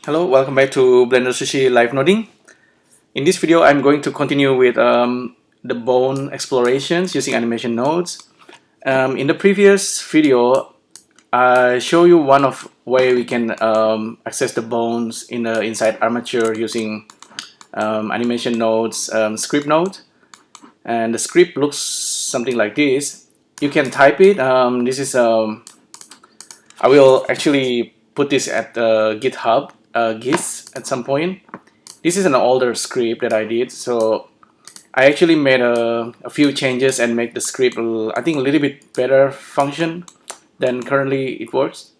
Hello, welcome back to BlenderSushi live noding. In this video, I'm going to continue with the bone explorations using animation nodes. In the previous video, I show you one of way we can access the bones in the inside Armature using animation nodes script node, and the script looks something like this. You can type it. This is I will actually put this at GitHub GIS at some point. This is an older script that I did, so I actually made a few changes and make the script I think a little bit better function than currently it works.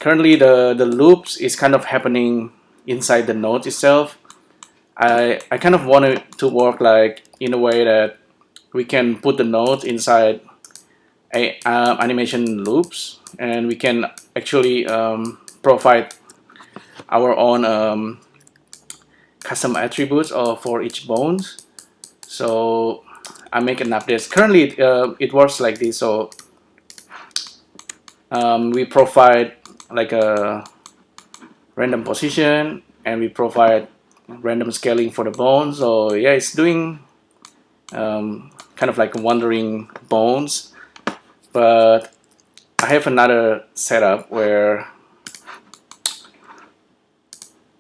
Currently the loops is kind of happening inside the node itself. I kind of want it to work like in a way that we can put the node inside animation loops, and we can actually provide our own custom attributes for each bones. So I make an update. Currently it works like this. So we provide like a random position, and we provide random scaling for the bones. So yeah, it's doing kind of like wandering bones. But I have another setup where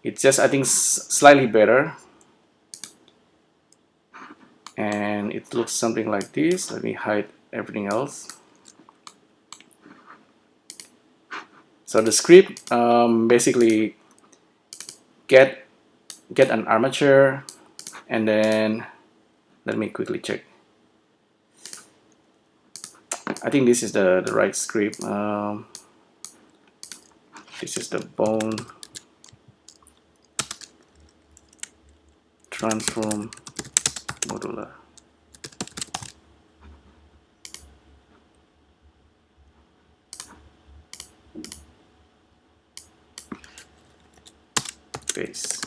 it's just, I think, slightly better, and it looks something like this. Let me hide everything else. So the script basically get an armature, and then let me quickly check. I think this is the right script. This is the bone transform modular. Base.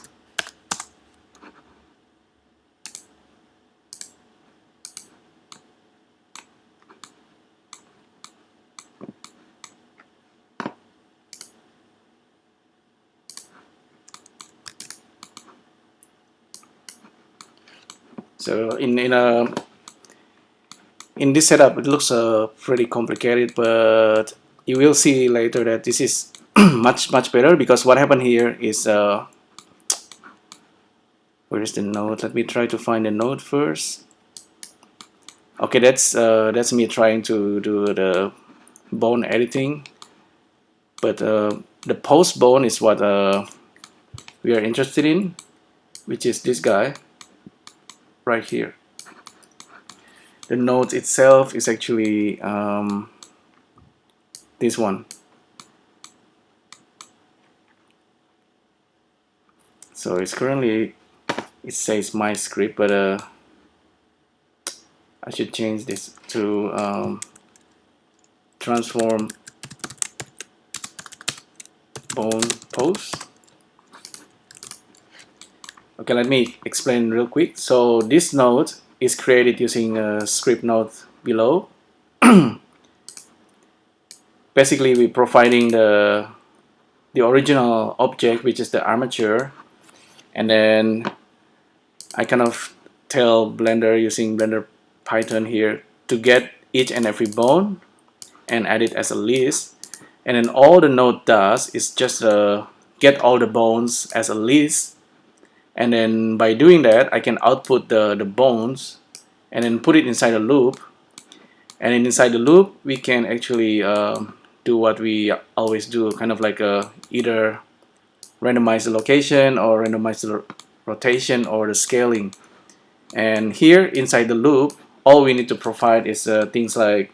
So in this setup, it looks pretty complicated, but you will see later that this is much better, because what happened here is where is the node? Let me try to find the node first. Okay, that's me trying to do the bone editing, but the post bone is what we are interested in, which is this guy right here. The node itself is actually this one. So it's currently, it says my script, but I should change this to transform bone post. Okay, let me explain real quick. So this node is created using a script node below. Basically, we're providing the original object, which is the armature, and then I kind of tell Blender using Blender Python here to get each and every bone and add it as a list. And then all the node does is just get all the bones as a list. And then by doing that, I can output the bones and then put it inside a loop. And then inside the loop, we can actually do what we always do, kind of like either randomize the location or randomize the rotation or the scaling. And here inside the loop, all we need to provide is things like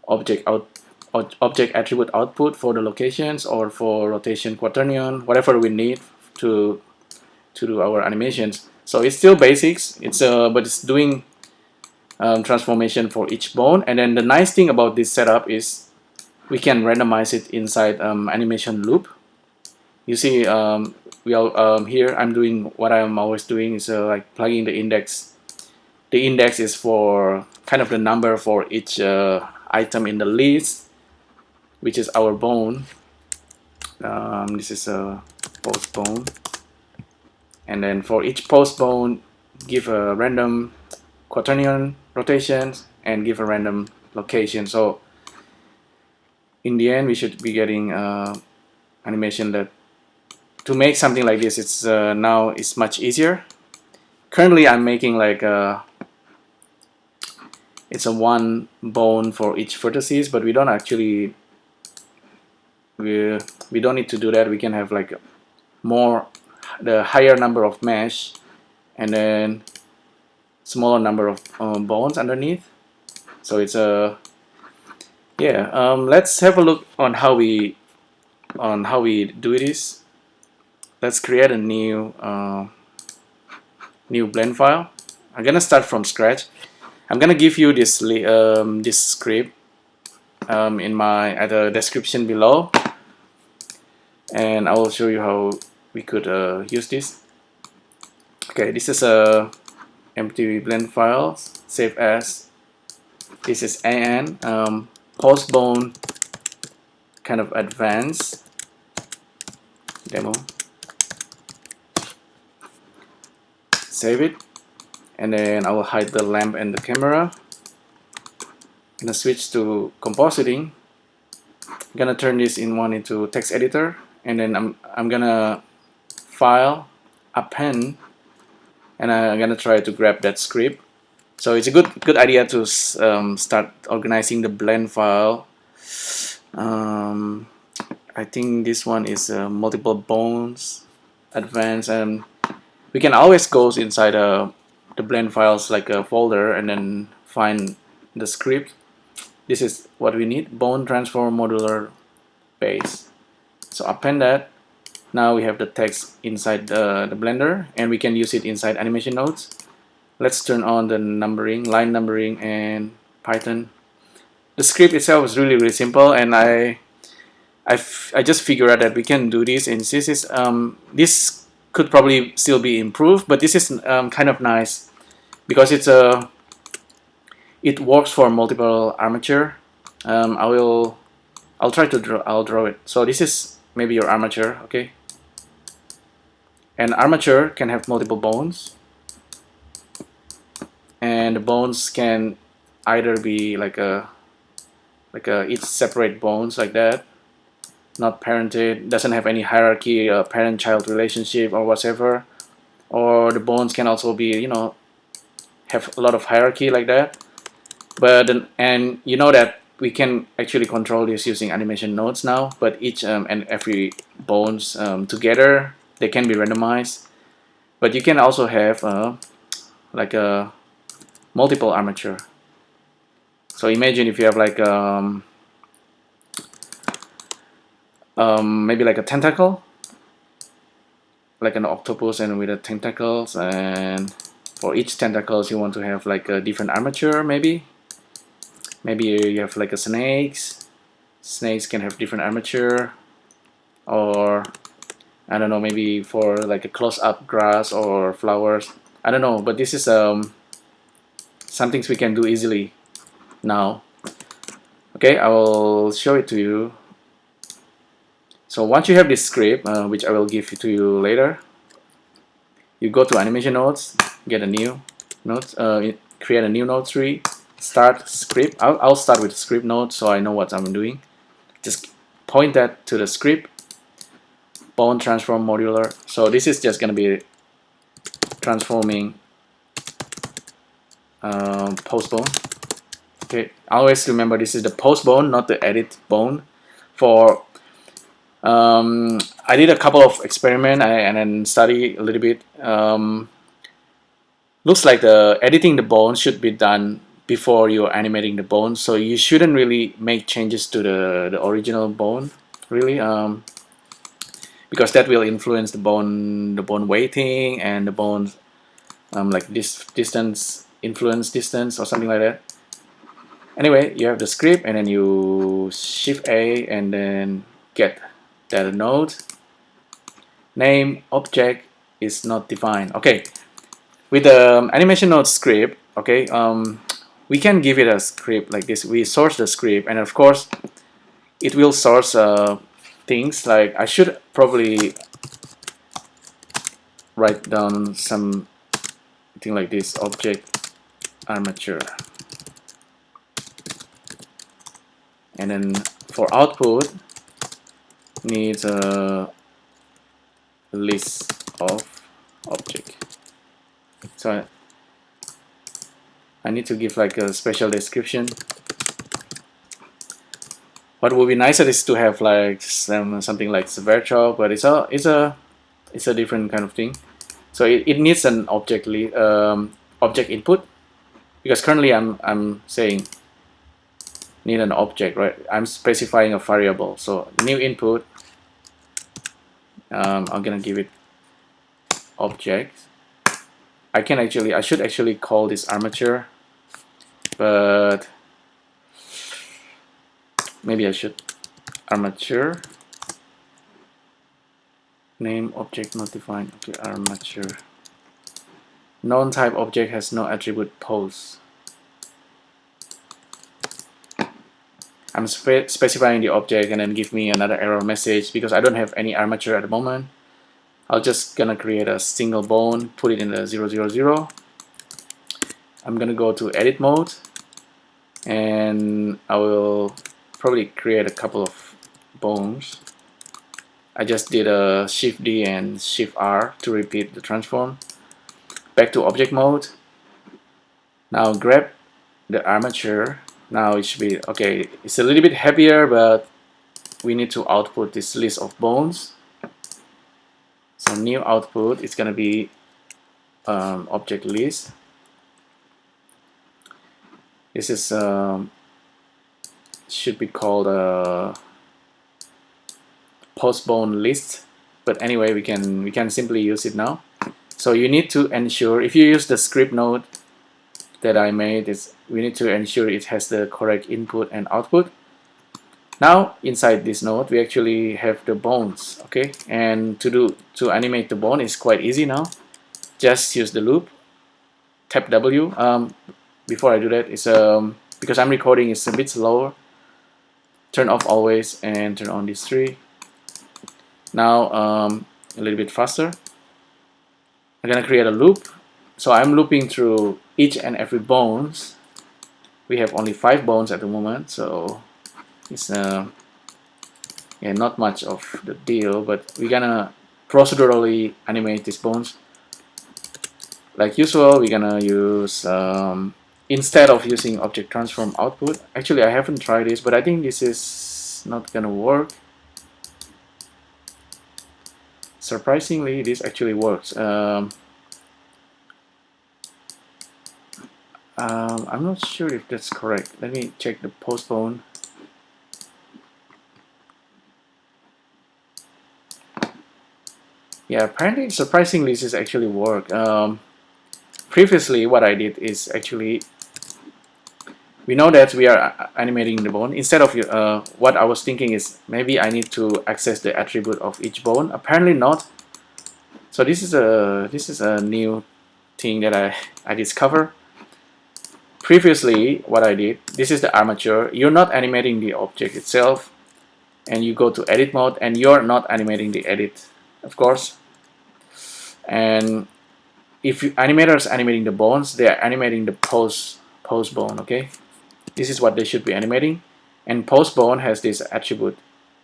object attribute output for the locations, or for rotation quaternion, whatever we need to do our animations. So it's still basics. It's but it's doing transformation for each bone. And then the nice thing about this setup is we can randomize it inside animation loop. You see, here I'm doing what I'm always doing is like plugging the index. The index is for kind of the number for each item in the list, which is our bone. This is post bone, and then for each post bone give a random quaternion rotation and give a random location. So in the end we should be getting animation that to make something like this, it's now it's much easier. Currently I'm making like it's a one bone for each vertices, but we don't actually we don't need to do that. We can have like the higher number of mesh and then smaller number of bones underneath. So it's a let's have a look on how we do this. Let's create a new new blend file. I'm gonna start from scratch. I'm gonna give you this this script in my at the description below, and I will show you how we could use this. Okay, this is a empty blend file. Save as. This is AN post bone kind of advanced demo. Save it, and then I will hide the lamp and the camera. I'm gonna switch to compositing. I'm gonna turn this into text editor, and then I'm gonna file append, and I'm gonna try to grab that script. So it's a good idea to start organizing the blend file. I think this one is multiple bones advanced, and we can always go inside the blend files like a folder and then find the script. This is what we need: bone transform modular base. So append that. Now we have the text inside the blender, and we can use it inside animation nodes. Let's turn on the numbering, line numbering, and Python. The script itself is really simple, and I just figured out that we can do this. And this could probably still be improved, but this is kind of nice because it works for multiple armature. I'll try to draw it. So this is maybe your armature, okay? And armature can have multiple bones, and the bones can either be like each separate bones like that, not parented, doesn't have any hierarchy, parent-child relationship or whatever, or the bones can also be, you know, have a lot of hierarchy like that. But and you know that we can actually control this using animation nodes now, but each and every bones together, they can be randomized. But you can also have like a multiple armature. So imagine if you have like maybe like a tentacle, like an octopus and with the tentacles, and for each tentacles you want to have like a different armature. Maybe you have like a snakes can have different armature, or I don't know, maybe for like a close-up grass or flowers, I don't know. But this is some things we can do easily now. Okay, I will show it to you. So once you have this script, which I will give it to you later, you go to animation nodes, get a new node, create a new node tree, start script. I'll start with the script node so I know what I'm doing. Just point that to the script, bone transform modular. So this is just going to be transforming post bone. Okay, always remember this is the post bone, not the edit bone. For I did a couple of experiments and then study a little bit. Looks like the editing the bone should be done before you're animating the bone, so you shouldn't really make changes to the original bone, really, because that will influence the bone weighting and the bone like this influence distance or something like that. Anyway, you have the script, and then you Shift A and then get that node. Name object is not defined. Okay, with the animation node script, okay, we can give it a script like this. We source the script, and of course, it will source things like I should probably write down something like this: object armature. And then for output, needs a list of object. So I need to give like a special description. What would be nicer is to have like something like Sverchok, but it's a different kind of thing. So it needs an object object input, because currently I'm saying need an object, right? I'm specifying a variable. So new input, I'm gonna give it object. I should actually call this armature, but maybe I should armature name object not defined. Okay, armature. Non-type object has no attribute pose. I'm specifying the object and then give me another error message because I don't have any armature at the moment. I'll just gonna create a single bone, put it in the 000. I'm gonna go to edit mode, and I will probably create a couple of bones. I just did a Shift D and Shift R to repeat the transform. Back to object mode. Now grab the armature. Now it should be okay. It's a little bit heavier, but we need to output this list of bones. So new output is gonna be object list. This is should be called a post bone list, but anyway, we can simply use it now. So you need to ensure, if you use the script node that I made, we need to ensure it has the correct input and output. Now inside this node we actually have the bones, okay? And to animate the bone is quite easy now. Just use the loop, tap W. Before I do that, it's because I'm recording, it's a bit slower. Turn off always and turn on these three. Now a little bit faster. I'm gonna create a loop. So I'm looping through each and every bones. We have only 5 bones at the moment, so it's yeah, not much of the deal, but we're gonna procedurally animate these bones. Like usual, we're gonna use instead of using object transform output. Actually, I haven't tried this, but I think this is not gonna work. Surprisingly, this actually works. I'm not sure if that's correct. Let me check the postbone. Yeah, apparently, surprisingly, this actually work. Previously, what I did is actually, we know that we are animating the bone. Instead of what I was thinking is maybe I need to access the attribute of each bone. Apparently not. So this is a new thing that I discovered. Previously, what I did, this is the armature. You're not animating the object itself, and you go to edit mode, and you're not animating the edit, of course. And if animators animating the bones, they are animating the post bone. Okay, this is what they should be animating, and post bone has this attribute.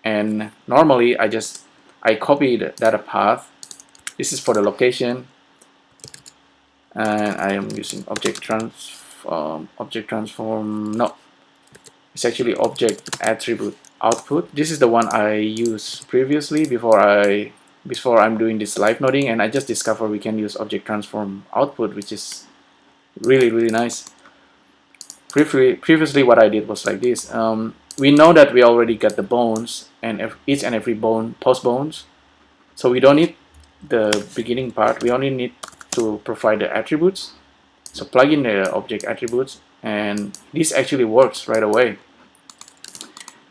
And normally, I copy the data path. This is for the location, and I am using object transform. No, it's actually object attribute output. This is the one I used previously before I'm doing this live noding, and I just discovered we can use object transform output, which is really nice. Previously what I did was like this. We know that we already got the bones and each and every bone post bones, so we don't need the beginning part. We only need to provide the attributes. So plug in the object attributes, and this actually works right away.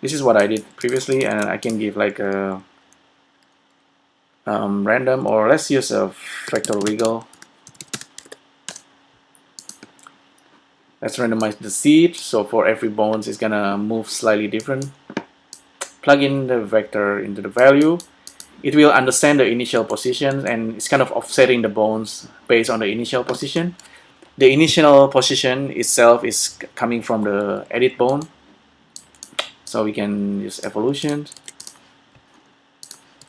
This is what I did previously, and I can give like a random, or let's use a fractal wiggle. Let's randomize the seed, so for every bones it's gonna move slightly different. Plug in the vector into the value, it will understand the initial position, and it's kind of offsetting the bones based on the initial position. The initial position itself is coming from the edit bone, so we can use evolution,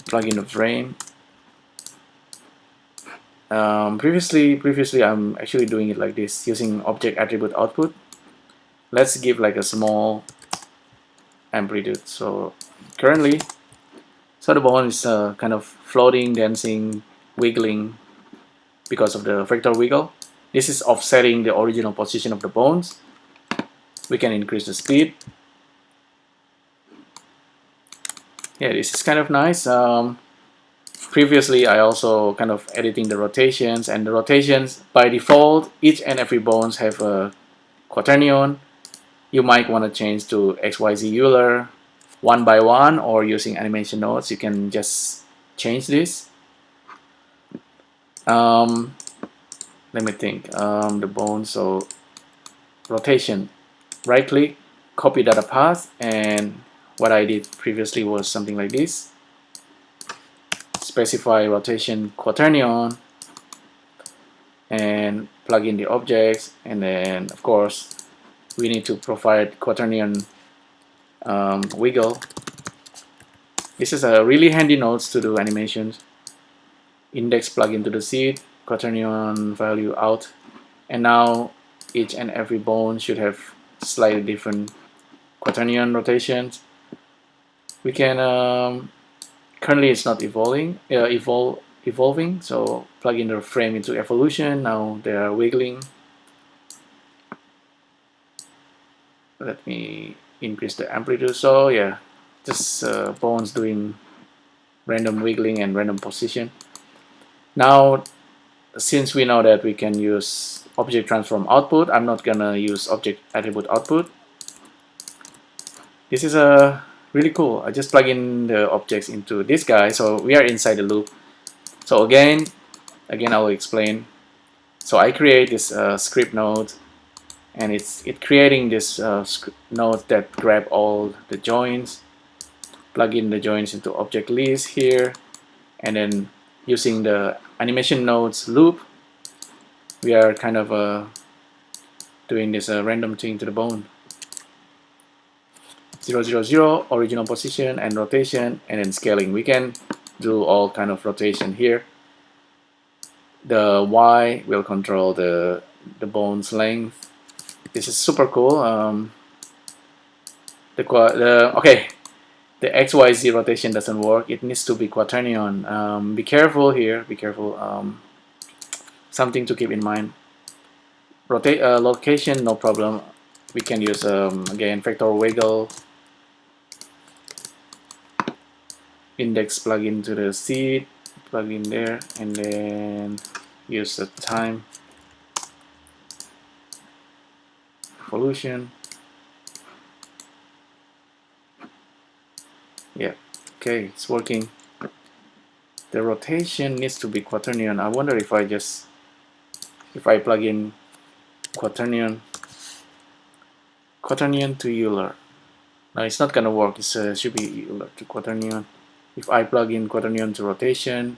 plug in the frame. Previously I'm actually doing it like this, using object attribute output. Let's give like a small amplitude. So currently, so the bone is kind of floating, dancing, wiggling because of the fractal wiggle. This is offsetting the original position of the bones. We can increase the speed. Yeah, this is kind of nice. Previously, I also kind of editing the rotations, and the rotations by default, each and every bones have a quaternion. You might want to change to XYZ Euler one by one, or using animation nodes, you can just change this. Let me think. The bone, so rotation, right click, copy data path, and what I did previously was something like this. Specify rotation quaternion and plug in the objects, and then of course we need to provide quaternion wiggle. This is a really handy nodes to do animations. Index plug into the seed, quaternion value out, and now each and every bone should have slightly different quaternion rotations. We can currently it's not evolving, so plug in the frame into evolution. Now they are wiggling. Let me increase the amplitude. So yeah, just bones doing random wiggling and random position. Now, since we know that we can use object transform output, I'm not gonna use object attribute output. This is really cool. I just plug in the objects into this guy, so we are inside the loop. So again I will explain. So I create this script node, and it's creating this node that grab all the joints, plug in the joints into object list here, and then using the animation nodes loop, we are kind of doing this random thing to the bone. 0, 0, 0, original position and rotation, and then scaling. We can do all kind of rotation here. The Y will control the bone's length. This is super cool. Okay, the XYZ rotation doesn't work. It needs to be quaternion. Be careful here. Be careful. Something to keep in mind. Rotate location, no problem. We can use again vector wiggle. Index plug into the seed, plug in there, and then use the time evolution. Yeah, okay, it's working. The rotation needs to be quaternion. I wonder if I plug in quaternion to Euler. No, it's not gonna work. It should be Euler to quaternion. If I plug in quaternion to rotation,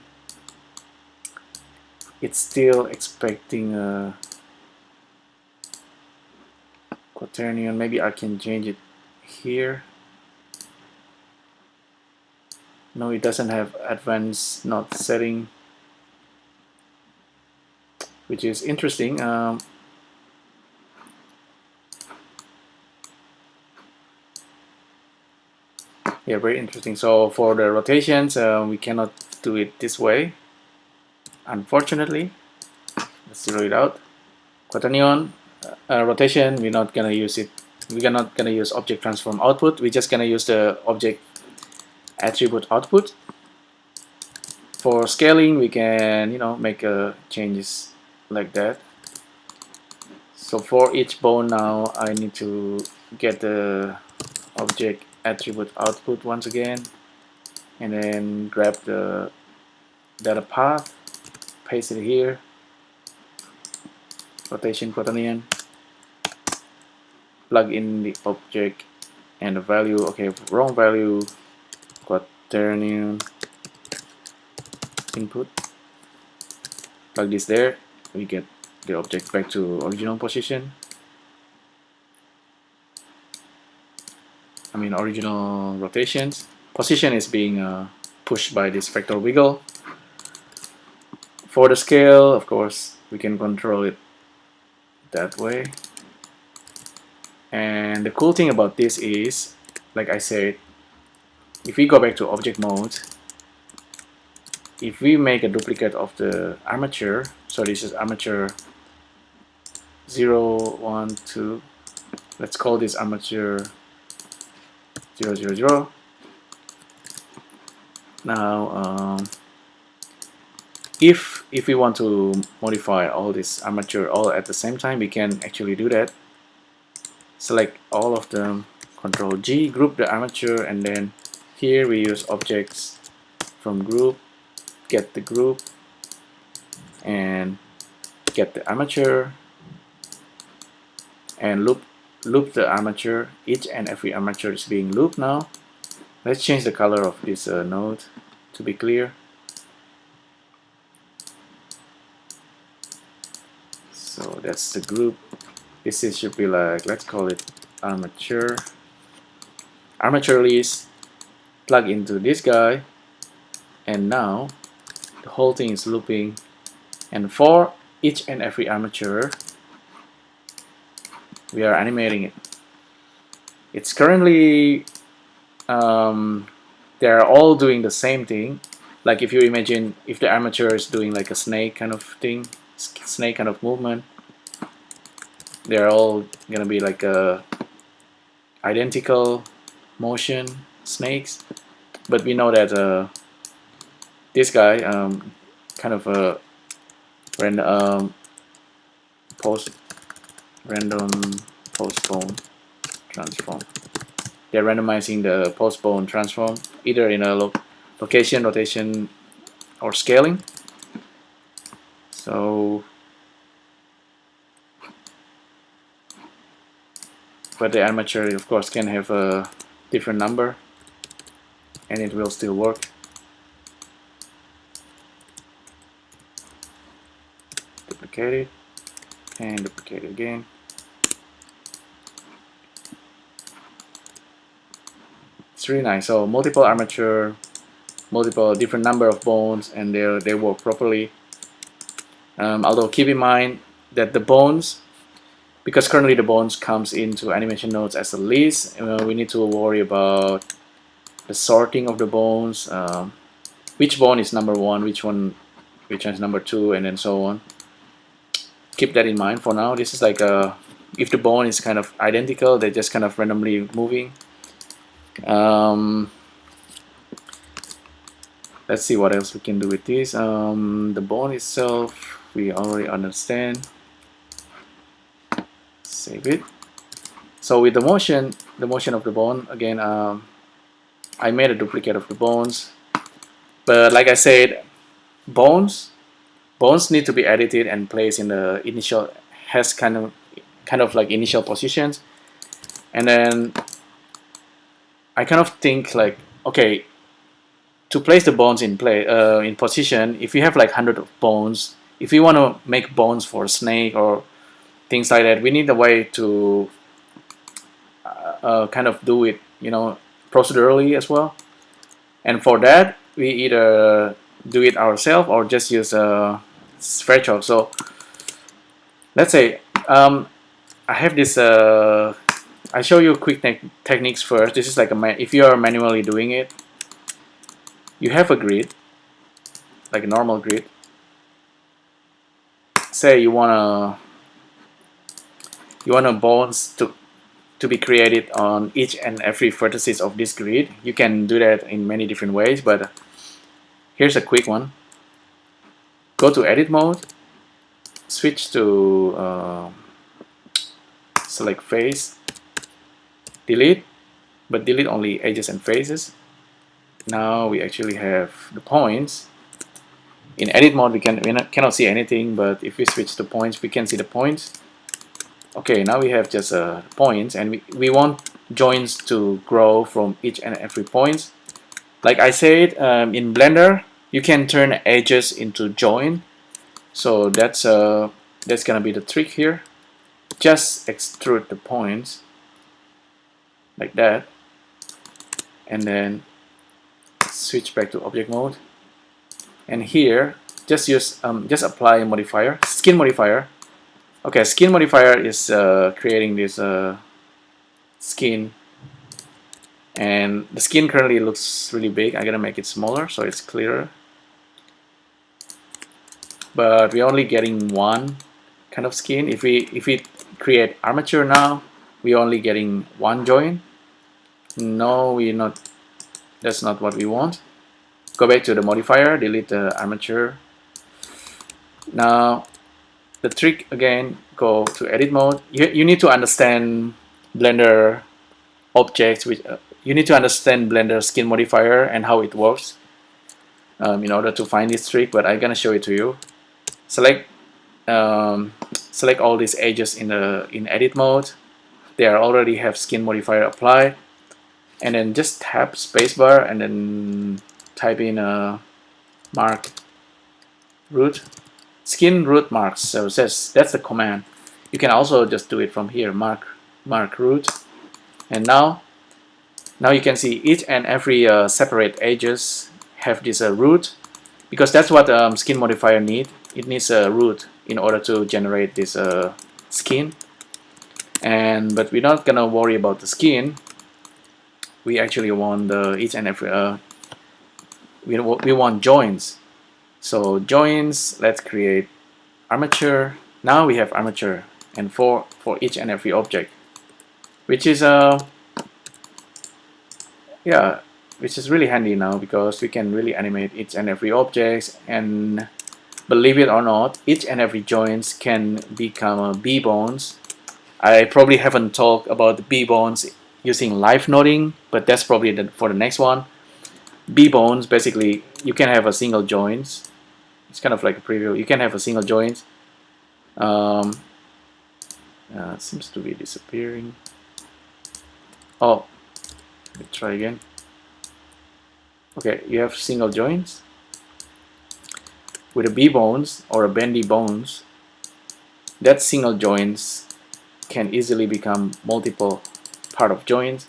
it's still expecting a quaternion. Maybe I can change it here. No, it doesn't have advanced node setting, which is interesting. Yeah, very interesting. So for the rotations, we cannot do it this way, unfortunately. Let's zero it out. Quaternion rotation, we're not gonna use it. We're not gonna use object transform output. We're just gonna use the object attribute output. For scaling, we can make changes like that. So for each bone now, I need to get the object attribute output once again, and then grab the data path, paste it here, rotation quaternion, plug in the object and the value. Okay, wrong value, quaternion, input, plug this there, we get the object back to original position. I mean original rotations. Position is being pushed by this vector wiggle. For the scale, of course, we can control it that way. And the cool thing about this is, like I said, if we go back to object mode, if we make a duplicate of the armature, so this is armature 0, 1, 2, let's call this armature 0, 0, 0. Now, if we want to modify all this armature all at the same time, we can actually do that. Select all of them, Control G, group the armature, and then here we use objects from group, get the group, and get the armature, and loop the armature. Each and every armature is being looped now. Let's change the color of this node to be clear. So that's the group. This should be like, let's call it armature. Armature list, plug into this guy, and now the whole thing is looping. And for each and every armature, we are animating it. It's currently they're all doing the same thing. Like if you imagine if the armature is doing like a snake kind of thing, snake kind of movement, they're all gonna be like a identical motion snakes. But we know that this guy kind of a random postpone transform. They're randomizing the postpone transform either in a location, rotation, or scaling. So, but the armature, of course, can have a different number, and it will still work. Duplicate it, and duplicate it again. It's really nice. So multiple armature, multiple different number of bones, and they work properly. Although keep in mind that the bones, because currently the bones comes into animation nodes as a list, we need to worry about the sorting of the bones, which bone is number 1, which one is number 2, and then so on. Keep that in mind for now. This is like if the bone is kind of identical, they're just kind of randomly moving. Let's see what else we can do with this. The bone itself, we already understand. Save it. So with the motion of the bone, again, I made a duplicate of the bones. But like I said, bones need to be edited and placed in the initial, has kind of like initial positions. And then I kind of think like, okay, to place the bones in position, if you have like 100 of bones, if we want to make bones for a snake or things like that, we need a way to kind of do it, you know, procedurally as well. And for that, we either do it ourselves or just use Sverchok. So let's say I have this. I show you quick techniques first. This is like if you are manually doing it, you have a grid, like a normal grid. Say you wanna bones to be created on each and every vertices of this grid. You can do that in many different ways, but here's a quick one. Go to edit mode, switch to select face, delete, but delete only edges and faces. Now we actually have the points. In edit mode we cannot see anything, but if we switch to points, we can see the points. Okay, now we have just points, and we want joints to grow from each and every point. Like I said, in Blender, You can turn edges into join. So that's gonna be the trick here. Just extrude the points like that, and then switch back to object mode. And here, just apply a modifier, skin modifier. Okay, skin modifier is creating this skin, and the skin currently looks really big. I'm gonna make it smaller so it's clearer. But we're only getting one kind of skin. If we create armature now, we're only getting one joint. No, we're not. That's not what we want. Go back to the modifier, delete the armature. Now, the trick again, go to edit mode. You need to understand Blender objects, which you need to understand Blender skin modifier and how it works in order to find this trick. But I'm gonna show it to you. Select all these edges in edit mode. They already have skin modifier applied, and then just tap spacebar and then type in a mark root, skin root marks. So it says that's the command. You can also just do it from here, mark root, and now you can see each and every separate edges have this root, because that's what skin modifier need. It needs a root in order to generate this skin. But we're not gonna worry about the skin. We actually want each and every we want joints. So joints, let's create armature. Now we have armature, and for each and every object, which is which is really handy now, because we can really animate each and every object. And believe it or not, each and every joints can become B bones. I probably haven't talked about the B bones using live noding, but that's probably for the next one. B bones, basically, you can have a single joint. It's kind of like a preview. You can have a single joint. It seems to be disappearing. Oh, let me try again. Okay, you have single joints with a B bones or a bendy bones. That single joints can easily become multiple part of joints,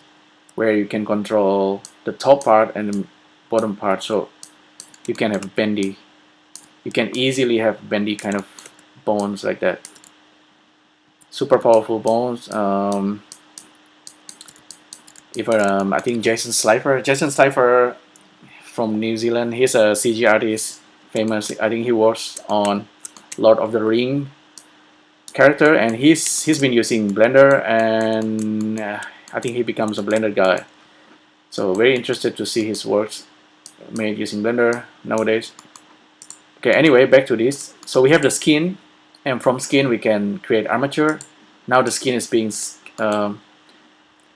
where you can control the top part and the bottom part. So you can have bendy. You can easily have bendy kind of bones like that. Super powerful bones. I think Jason Slifer from New Zealand, he's a CG artist, famous. I think he works on Lord of the Ring character, and he's been using Blender, and I think he becomes a Blender guy. So very interested to see his works made using Blender nowadays. Okay, anyway, back to this. So we have the skin, and from skin we can create armature. Now the skin is being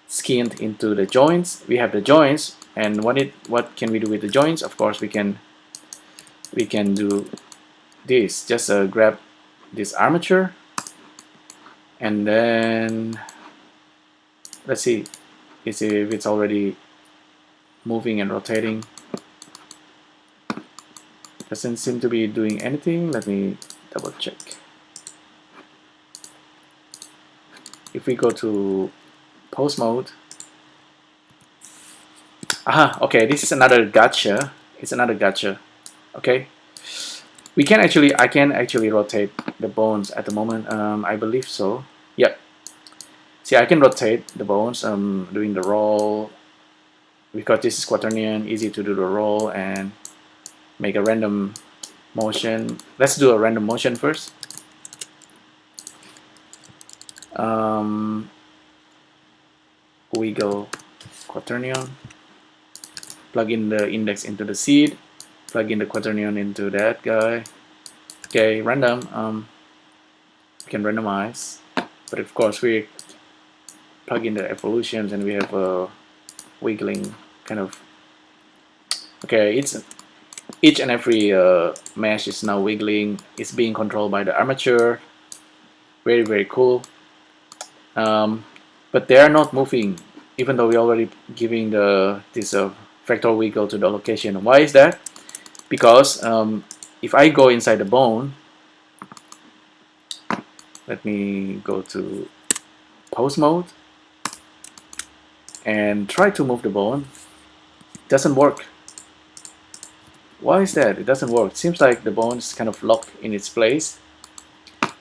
skinned into the joints. We have the joints, and what can we do with the joints? Of course, we can do this. Just grab this armature, and then let's see if it's already moving and rotating. Doesn't seem to be doing anything. Let me double check. If we go to pose mode, okay, this is another gotcha. It's another gotcha. Okay, I can actually rotate the bones at the moment. I believe so. Yep. See, I can rotate the bones. Doing the roll, because this is quaternion. Easy to do the roll and make a random motion. Let's do a random motion first. We go quaternion, plug in the index into the seed, plug in the quaternion into that guy. Okay, random. We can randomize, but of course we plug in the evolutions, and we have a wiggling kind of. Okay, each and every mesh is now wiggling. It's being controlled by the armature. Very, very cool. But they are not moving, even though we're already giving this vector wiggle to the location. Why is that? because if I go inside the bone, let me go to pose mode and try to move the bone. It doesn't work. Why is that? It doesn't work. It seems like the bone is kind of locked in its place.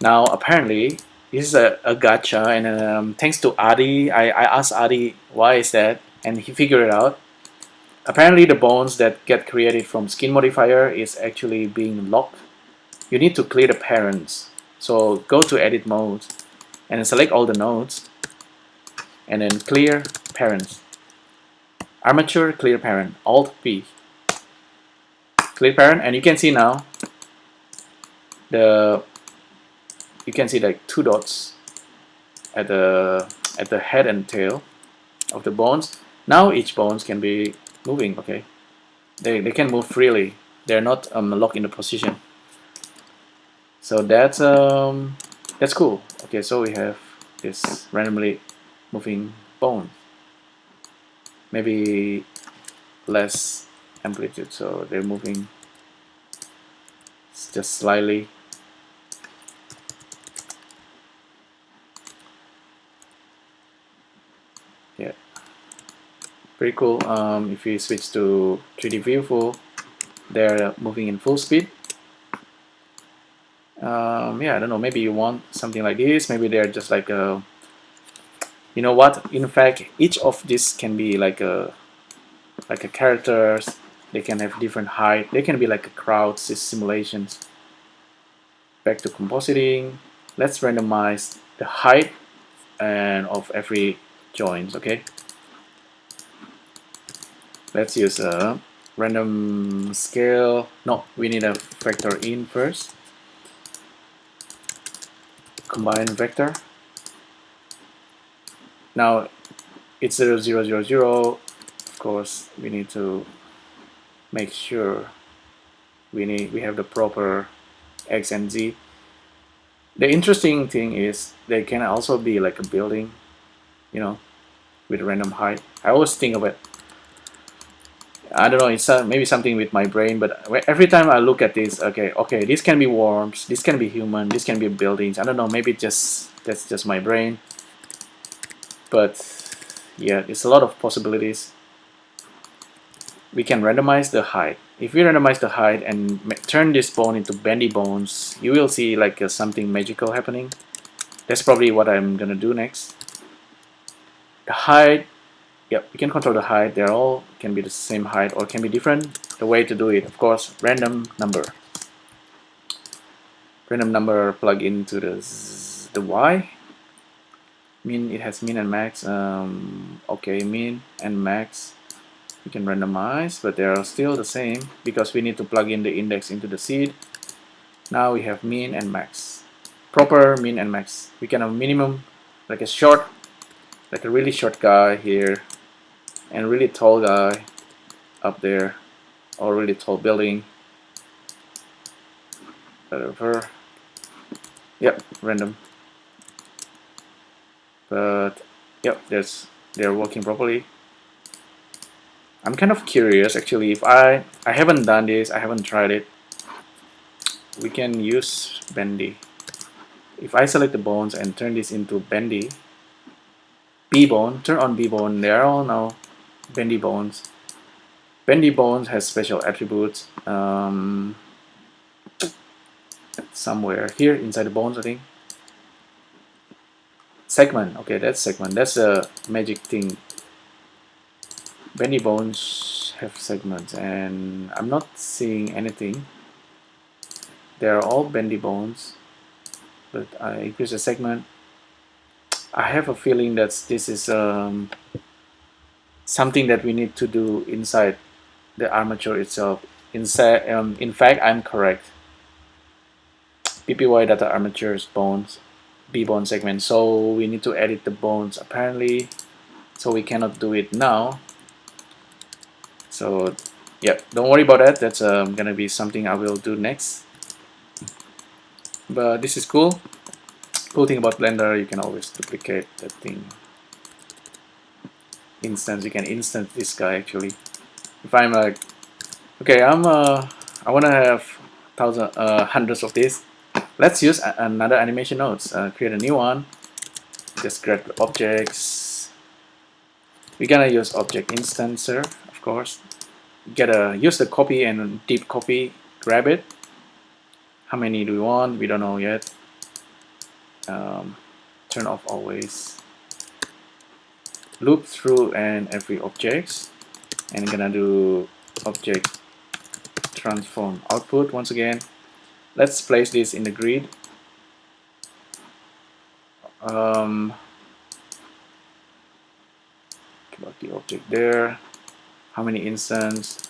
Now apparently this is a gotcha, and thanks to Adi, I asked Adi why is that, and he figured it out. Apparently the bones that get created from Skin Modifier is actually being locked. You need to clear the parents. So go to edit mode and then select all the nodes and then clear parents. Armature clear parent, Alt P. Clear parent, and you can see now you can see like 2 dots at the head and tail of the bones. Now each bones can be moving. Okay, they can move freely. They're not locked in the position. So that's cool. Okay, so we have this randomly moving bone. Maybe less amplitude, so they're moving just slightly. Yeah, pretty cool. If you switch to 3D view full, they're moving in full speed. Yeah, I don't know, maybe you want something like this. Maybe they're just like a, you know what, in fact each of these can be like a characters. They can have different height. They can be like a crowd simulations. Back to compositing. Let's randomize the height and of every joint. Okay, let's use a random scale. No, we need a vector in first. Combine vector. Now it's 0, 0, 0, 0. Of course, we need to make sure we have the proper X and Z. The interesting thing is they can also be like a building, you know, with random height. I always think of it. I don't know, it's maybe something with my brain, but every time I look at this, okay, this can be worms, this can be human, this can be buildings. I don't know, maybe that's just my brain. But yeah, it's a lot of possibilities. We can randomize the height. If we randomize the height and turn this bone into bendy bones, you will see like something magical happening. That's probably what I'm gonna do next. The height, yep, we can control the height. They're all can be the same height or can be different. The way to do it, of course, random number. Random number plug into the Y. Mean, it has min and max. Okay, min and max. We can randomize, but they are still the same because we need to plug in the index into the seed. Now we have min and max. Proper min and max. We can have minimum, like a really short guy here, and really tall guy up there, or really tall building. Whatever. Yep, random. But yep, they're working properly. I'm kind of curious actually. If I haven't done this, I haven't tried it. We can use bendy. If I select the bones and turn this into bendy, B bone, turn on B bone, they are all now bendy bones. Bendy bones has special attributes somewhere here inside the bones, I think. Segment, okay, that's segment. That's a magic thing. Bendy bones have segments, and I'm not seeing anything. They're all bendy bones, but I increase the segment. I have a feeling that this is something that we need to do inside the armature itself. In fact, I'm correct. PPY data armature's bones, B bone segment. So we need to edit the bones apparently. So we cannot do it now. So yeah, don't worry about that. That's gonna be something I will do next. But this is cool. Cool thing about Blender, you can always duplicate that thing. Instance, you can instance this guy actually. If I'm like, okay, I'm I want to have hundreds of these. Let's use another animation nodes. Create a new one. Just grab the objects. We're gonna use object instancer, of course. Gotta use the copy and deep copy. Grab it. How many do we want? We don't know yet. Turn off always. Loop through and every objects, and I'm gonna do object transform output once again. Let's place this in the grid. About the object there. How many instances?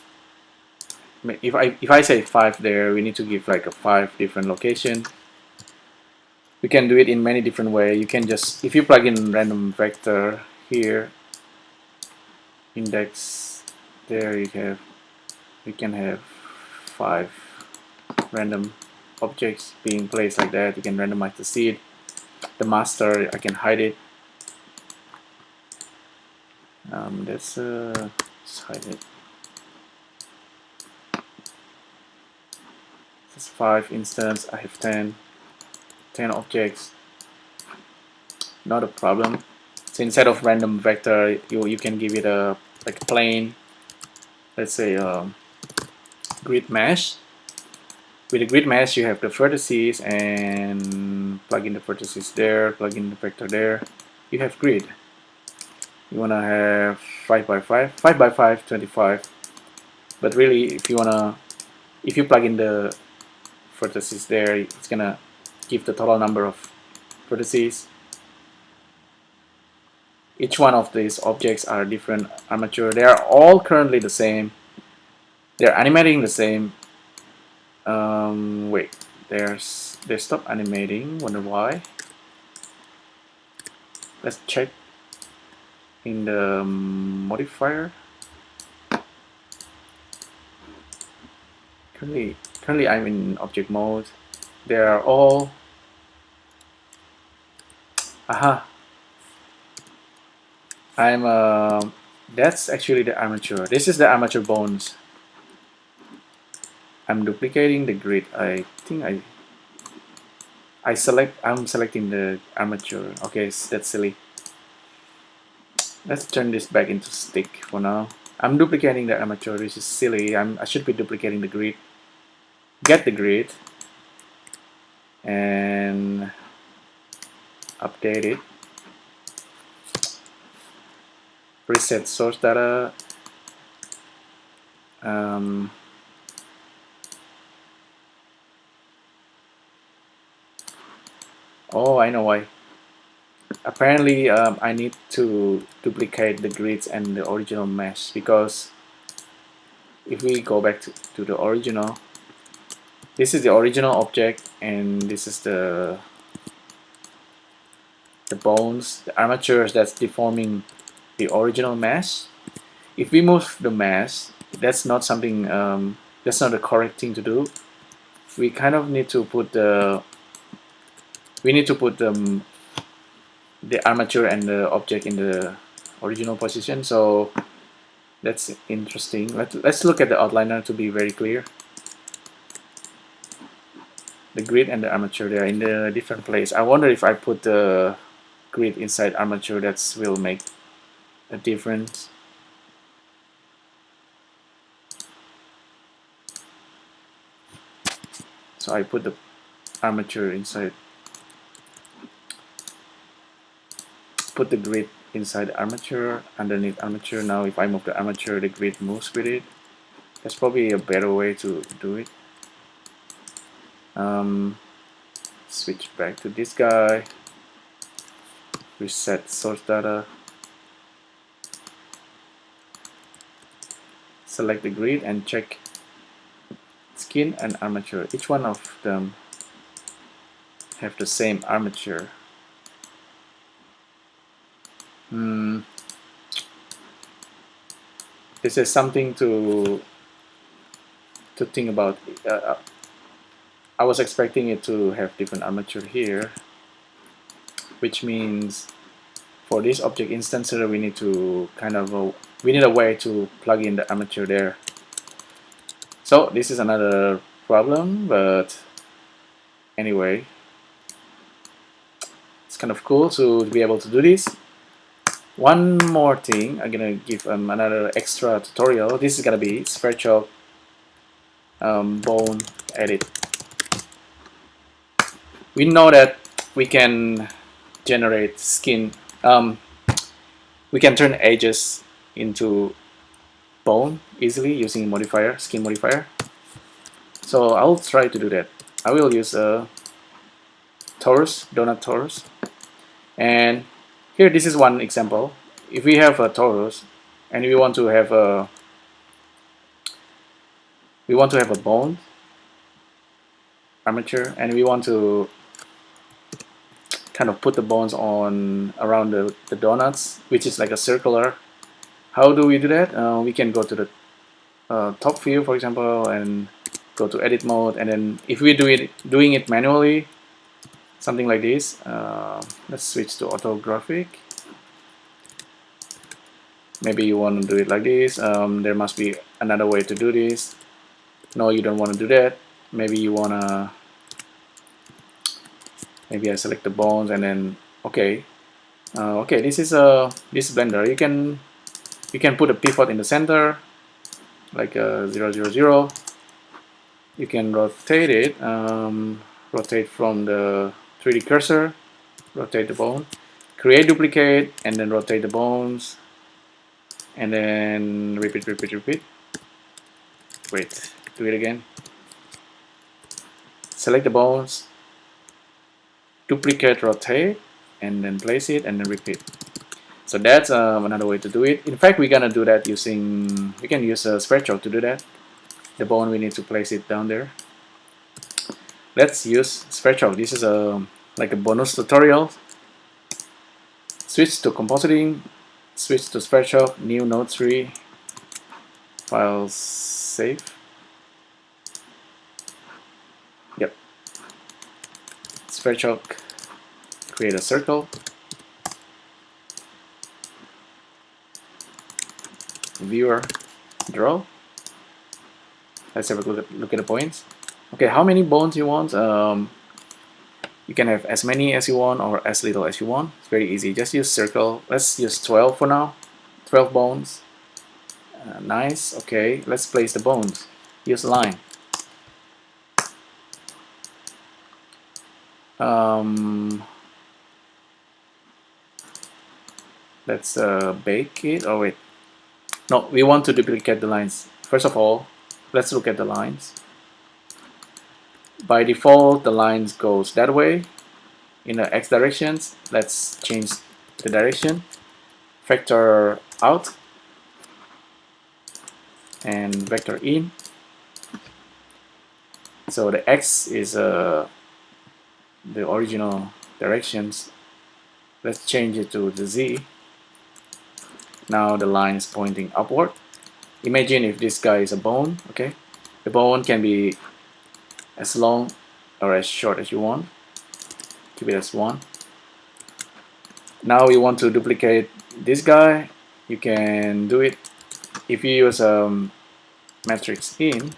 If I say 5 there, we need to give like a 5 different location. We can do it in many different ways. You can just, if you plug in random vector here, index there, you can have 5 random objects being placed like that. You can randomize the seed. The master, I can hide it. Let's hide it. This is 5 instance. I have 10 objects. Not a problem. So instead of random vector, you can give it a like plain, let's say grid mesh. With a grid mesh, you have the vertices and plug in the vertices there, plug in the vector there. You have grid. You wanna have 5 by 5, 5 by 5, 25. But really, if you plug in the vertices there, it's gonna give the total number of vertices. Each one of these objects are different armature. They are all currently the same. They're animating the same. Wait, they stopped animating. Wonder why? Let's check in the modifier. Currently I'm in object mode. They are all. Aha. That's actually the armature. This is the armature bones. I'm duplicating the grid. I think I'm selecting the armature. Okay, that's silly. Let's turn this back into stick for now. I'm duplicating the armature. This is silly. I should be duplicating the grid. Get the grid and update it. Reset source data. Oh, I know why. Apparently, I need to duplicate the grids and the original mesh, because if we go back to the original, this is the original object and this is the bones, the armatures that's deforming the original mesh. If we move the mesh, that's not something, that's not the correct thing to do. We kind of need to put the armature and the object in the original position. So that's interesting. Let's look at the outliner to be very clear. The grid and the armature, they are in the different place. I wonder if I put the grid inside armature, that will make a difference. So I put the armature inside. Put the grid inside armature, underneath armature. Now if I move the armature, the grid moves with it. That's probably a better way to do it. Switch back to this guy. Reset source data. Select the grid and check skin and armature. Each one of them have the same armature. This is something to think about. I was expecting it to have different armature here, which means for this object instancer we need to we need a way to plug in the armature there. So this is another problem, but anyway, it's kind of cool to be able to do this. One more thing, I'm gonna give another extra tutorial. This is gonna be Sverchok bone edit. We know that we can generate skin. We can turn edges into bone easily using modifier, skin modifier. So I'll try to do that. I will use a torus, donut torus, and here this is one example. If we have a torus and we want to have a bone armature, and we want to kind of put the bones on around the donuts, which is like a circular. How do we do that? We can go to the top view, for example, and go to edit mode, and then if we doing it manually, something like this. Let's switch to orthographic. Maybe you want to do it like this. There must be another way to do this. No, you don't want to do that. Maybe you wanna. Maybe I select the bones and then okay. Okay, this is this blender. You can put a pivot in the center, like 0, 0, 0. You can rotate it. Rotate from the 3D cursor. Rotate the bone. Create duplicate and then rotate the bones. And then repeat, repeat, repeat. Wait, do it again. Select the bones, duplicate, rotate, and then place it and then repeat. So that's another way to do it. In fact, we're gonna do that using, we can use a Sverchok to do that. The bone, we need to place it down there. Let's use Sverchok. This is like a bonus tutorial. Switch to compositing, switch to Sverchok, new node 3, file save. Yep. Sverchok, create a circle. Viewer, draw. Let's have a look at the points. Okay, how many bones you want? You can have as many as you want or as little as you want. It's very easy. Just use circle. Let's use 12 for now. 12 bones. Nice. Okay, let's place the bones. Use line. Let's bake it. Oh wait. No, we want to duplicate the lines. First of all, let's look at the lines. By default, the lines goes that way in the x directions. Let's change the direction. Vector out and vector in. So the x is the original directions. Let's change it to the z. Now the line is pointing upward. Imagine if this guy is a bone, okay? The bone can be as long or as short as you want. Keep it as 1. Now we want to duplicate this guy. You can do it if you use matrix in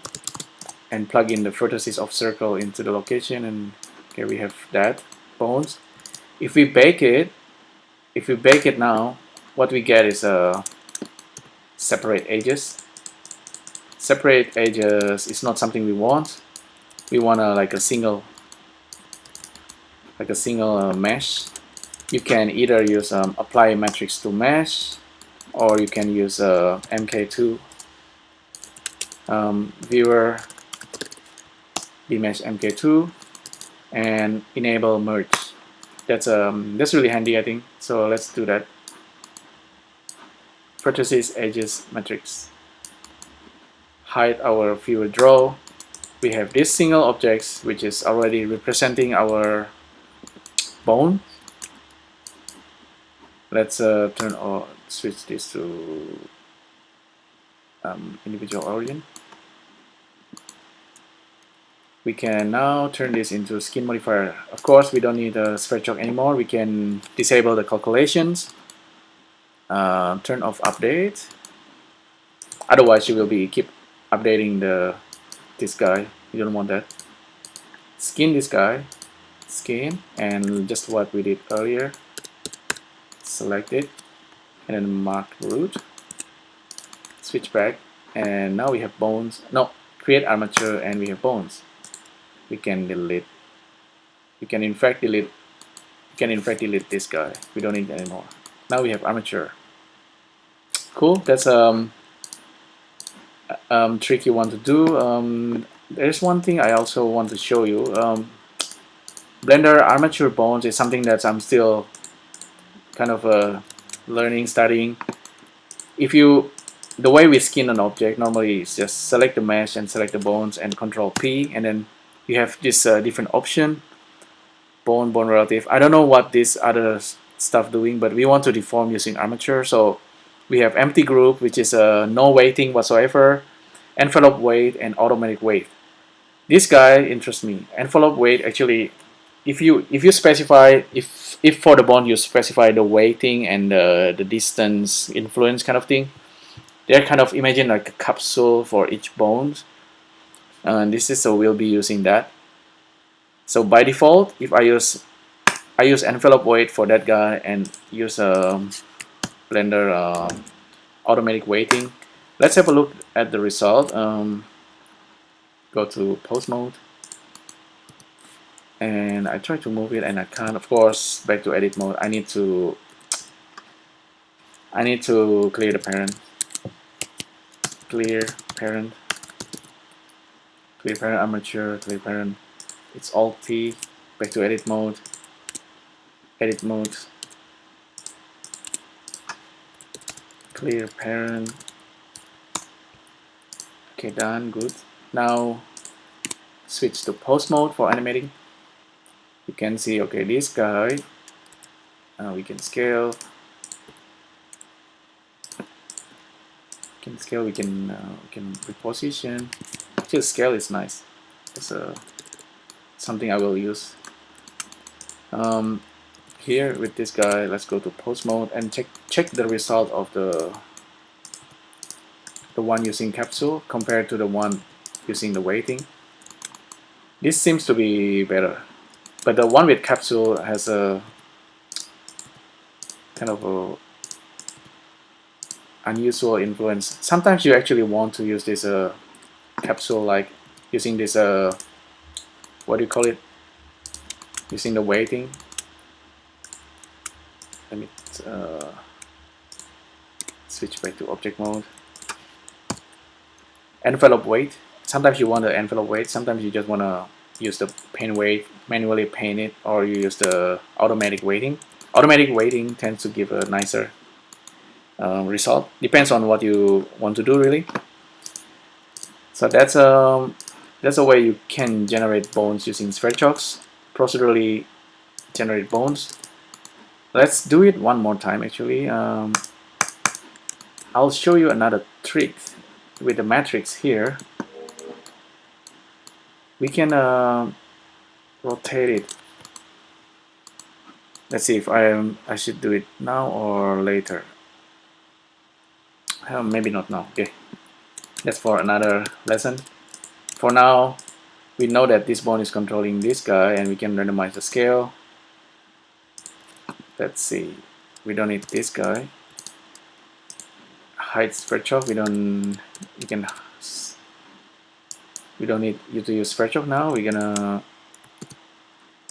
and plug in the vertices of circle into the location, and here we have that bones. If we bake it now, what we get is separate edges. Separate edges is not something we want. We want like a single mesh. You can either use apply matrix to mesh, or you can use MK2 viewer demesh MK2 and enable merge. That's really handy, I think. So let's do that. Vertices, edges, matrix. Hide our viewer draw. We have this single objects which is already representing our bone. Let's turn or switch this to individual origin. We can now turn this into Skin Modifier. Of course, we don't need a Sverchok anymore. We can disable the calculations. Turn off update. Otherwise, you will be keep updating the this guy. You don't want that. Skin this guy, skin, and just what we did earlier. Select it, and then mark root. Switch back, and now we have bones. No, create armature, and we have bones. We can delete. We can in fact delete. We can in fact delete this guy. We don't need it anymore. Now we have armature. Cool. That's trick you want to do. There's one thing I also want to show you. Blender armature bones is something that I'm still kind of learning, studying. The way we skin an object normally is just select the mesh and select the bones and Control P, and then you have this different option, bone relative. I don't know what this other stuff doing, but we want to deform using armature. So we have empty group, which is no weighting whatsoever, envelope weight, and automatic weight. This guy interests me. Envelope weight, actually, if you specify, if for the bone you specify the weighting and the distance influence kind of thing, they're kind of, imagine like a capsule for each bone, and this is, so we'll be using that. So by default, if I use envelope weight for that guy and use Blender automatic weighting. Let's have a look at the result. Go to post mode, and I try to move it and I can't. Of course, back to edit mode. I need to clear the parent. Clear parent armature, clear parent. It's Alt T. Back to edit mode. Edit mode. Clear parent. Okay, done. Good. Now switch to post mode for animating. You can see, okay, this guy. We can scale. We can reposition. Actually, scale is nice. It's something I will use. Here with this guy, let's go to post mode and check the result of the one using capsule compared to the one using the weighting. This seems to be better, but the one with capsule has a kind of a unusual influence. Sometimes you actually want to use this capsule, like using this what do you call it, using the weighting. Let me switch back to object mode. Envelope weight. Sometimes you want the envelope weight, sometimes you just want to use the paint weight, manually paint it, or you use the automatic weighting. Automatic weighting tends to give a nicer result. Depends on what you want to do, really. So that's a way you can generate bones using Sverchoks, procedurally generate bones. Let's do it one more time. Actually, I'll show you another trick with the matrix here. We can rotate it. Let's see if I should do it now or later. Maybe not now. Okay, that's for another lesson. For now, we know that this bone is controlling this guy, and we can randomize the scale. Let's see. We don't need this guy. Height Sverchok. We don't need you to use Sverchok now. We're gonna,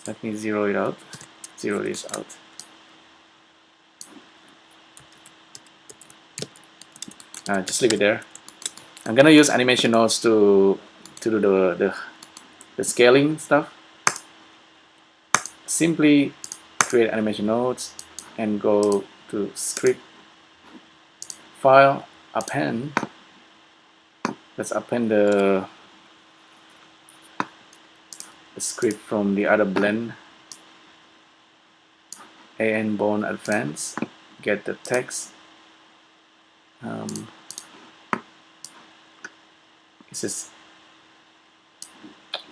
let me zero it out. Zero this out. Just leave it there. I'm gonna use animation nodes to do the scaling stuff. Simply create animation nodes and go to script, file, append. Let's append the script from the other blend. AN Bone Advance. Get the text. This is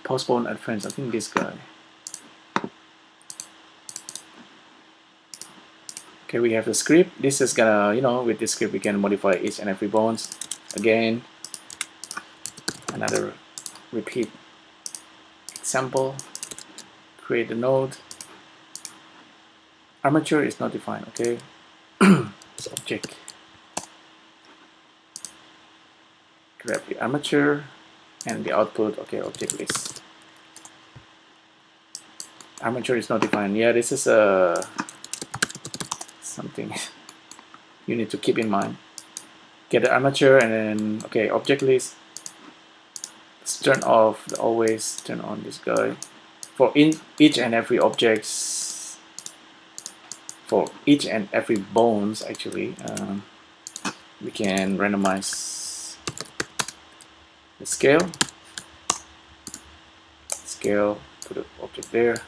Postbone Advance. I think this guy. Okay, we have the script. This is gonna, with this script we can modify each and every bones. Again, another repeat example, create a node. Armature is not defined, okay. This object, grab the armature and the output, okay, object list. Armature is not defined. Yeah, this is something you need to keep in mind. Get the armature and then, okay, object list. Let's turn off the always, turn on this guy. For each and every objects, for each and every bones actually, we can randomize the scale, put the object there.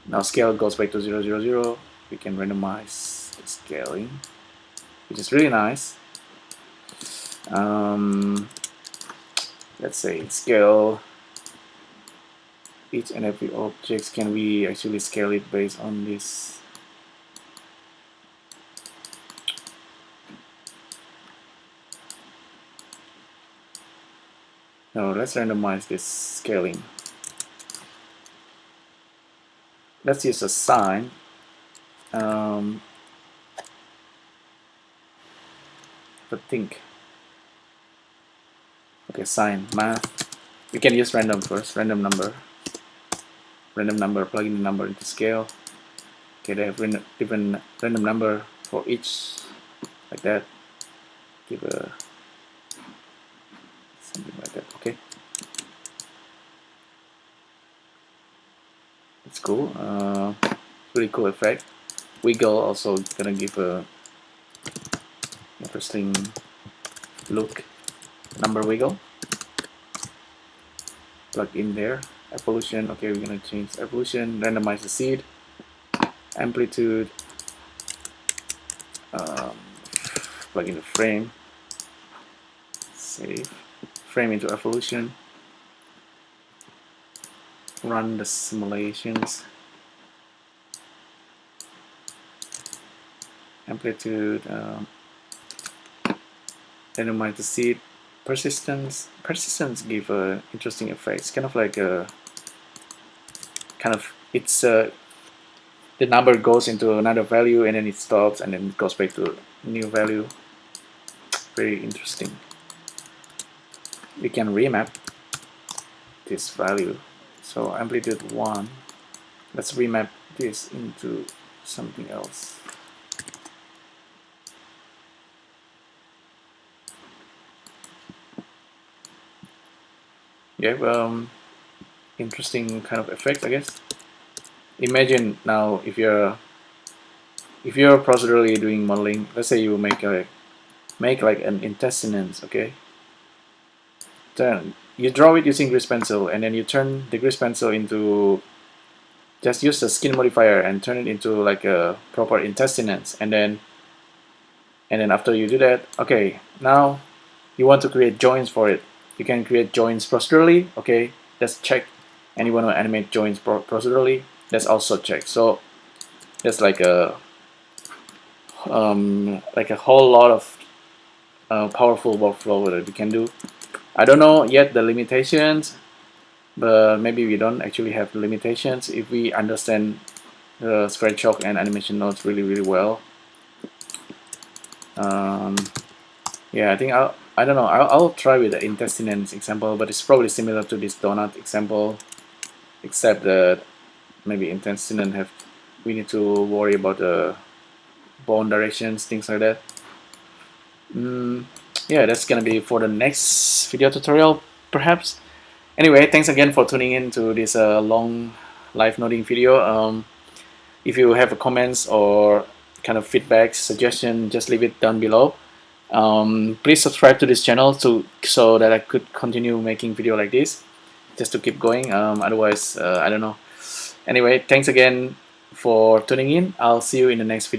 Now scale goes back to 0, 0, 0. We can randomize the scaling, which is really nice. Let's say scale each and every objects. Can we actually scale it based on this? No, let's randomize this scaling. Let's use a sign. But think. Okay, sign, math. We can use random first, random number, plug in the number into scale. Okay, they have different random number for each, like that. Give a something like that. Okay, it's cool. Really cool effect. Wiggle also gonna give a interesting look. Number wiggle, plug in there. Evolution, okay, we're gonna change evolution. Randomize the seed, amplitude, plug in the frame, save, frame into evolution, run the simulations, amplitude, randomize the seed. Persistence give a interesting effect. It's kind of like a it's the number goes into another value and then it stops and then it goes back to new value. Very interesting. We can remap this value. So amplitude 1. Let's remap this into something else. Yeah, interesting kind of effect, I guess. Imagine now if you're procedurally doing modeling. Let's say you make like an intestines, okay. Then you draw it using grease pencil, and then you turn the grease pencil into, just use the skin modifier and turn it into like a proper intestines, and then after you do that, okay, now you want to create joints for it. You can create joints procedurally, okay, that's checked. And you want to animate joints procedurally, that's also checked. So there's like a whole lot of powerful workflow that we can do. I don't know yet the limitations, but maybe we don't actually have the limitations if we understand the Sverchok and animation nodes really well. Yeah, I think I don't know. I'll try with the intestines example, but it's probably similar to this donut example, except that maybe intestine we need to worry about the bone directions, things like that. Yeah, that's gonna be for the next video tutorial, perhaps. Anyway, thanks again for tuning in to this long live noding video. If you have comments or kind of feedback, suggestion, just leave it down below. Please subscribe to this channel so that I could continue making video like this, just to keep going. Otherwise, I don't know. Anyway, thanks again for tuning in. I'll see you in the next video.